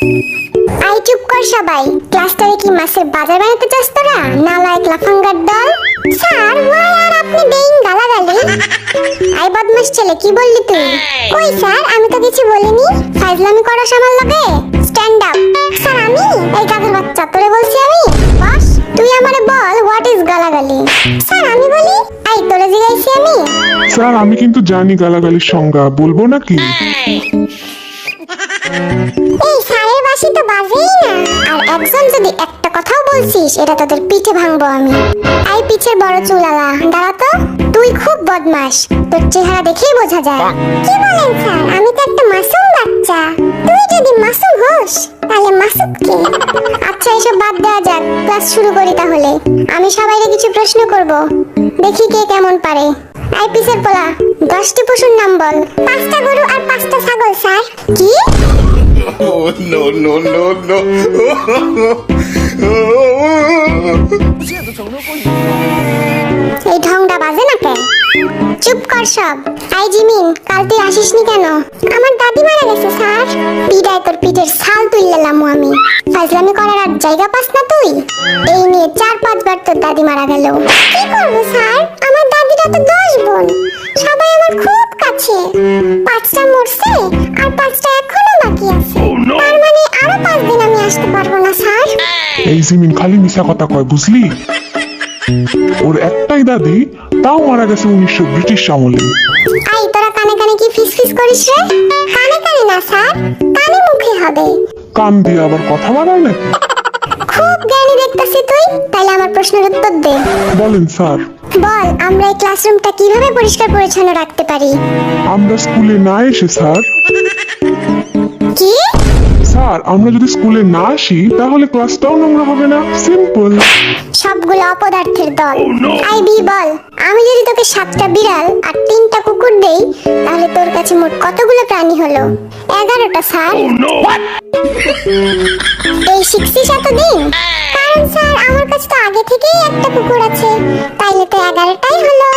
I চুপ কর সবাই। ক্লাসটারে কি মাছের বাজার বানাতে চাস তোরা? নালায়েক লাফাঙ্গার দল। স্যার ওয়াই আর আপনি বেইন গালাগালি? আই বদমাশ ছেলে, কি বললি তুই? কই স্যার, আমি তো কিছু বলিনি। ফাইজলামি করো আমার লগে? Stand up. স্যার আমি? এই কাজের বাচ্চা, তোরে বলছি আমি? বস, তুই আমারে বল হোয়াট ইজ গালাগালি? স্যার আমি বলি। আই তোরে জিগাইছি আমি? স্যার আমি কিন্তু জানি গালাগালির সংজ্ঞা, বলবো নাকি? এই স্যারের বাসি তো বাজেই না। আর একজন যদি একটা কথাও বলছিস, এটা তোদের পিঠে ভাঙবো আমি। আই পিছের বড় চুলালা, দাঁড়া তো। তুই খুব বদমাশ, তোর চেহারা দেখেই বোঝা যায়। কি বলেন স্যার, আমি তো একটা মাসুম বাচ্চা। তুই যদি মাসুম হোস তাহলে মাসুদ কে? আচ্ছা এসব বাদ দেওয়া যাক, ক্লাস শুরু করি তাহলে। আমি সবাইকে কিছু প্রশ্ন করব, দেখি কে কেমন পারে। আই পিছের পোলা, 10টি পশুর নাম বল। 5টা গরু আর 5টা ছাগল স্যার। কি? Oh, no, no, no, no. এই ঢংটা বাজে না কেন? চুপ কর সব। আই জিমিন, কাল তুই আসিসনি কেন? আমার দাদি মারা গেছে স্যার। পিটায় তোর পিঠের ছাল তুললাম আমি। ফাজলামি করার আর জায়গা পাস না তুই? এই নিয়ে 4-5 বার তোর দাদি মারা গেল। কি করবো স্যার, আমার দাদিরা তো 10 বোন, সবাই আমার খুব কাছে। 5টা মরছে আর 5টা এখনো বাকি আছে। তার মানে আরো 5 দিন আমি আসতে পারবো না স্যার। এই জিমিন খালি মিশা কথা কয়, বুঝলি? ওর একটাই দাদি, তাও মারা গেছে 1900 ব্রিটিশ আমলে। আই তোরা কানে কানে কি ফিসফিস করিস রে? কানে কানে না স্যার, কানে মুখে হবে। কান দিয়ে আবার কথা বাড়ায় নাকি? খুব জ্ঞানী দেখতেছি তুই। তাহলে আমার প্রশ্নের উত্তর দে। বলেন স্যার। বল, আমরা এই ক্লাসরুমটা কিভাবে পরিষ্কার পরিচ্ছন্ন রাখতে পারি? আমরা স্কুলে না এসে স্যার। কি? স্যার আমরা যদি স্কুলে না আসি তাহলে ক্লাসটাও নোংরা হবে না, সিম্পল। সবগুলো অপদার্থের দল। আইবি বল, আমি যদি তোকে 7টা বিড়াল আর 3টা কুকুর দেই, তাহলে তোর কাছে মোট কতগুলো প্রাণী হলো? 11টা স্যার। এই শিখছিস এতদিন? কারণ স্যার আমার কাছে তো আগে থেকেই একটা কুকুর আছে, তাইলে তো 11টাই হলো।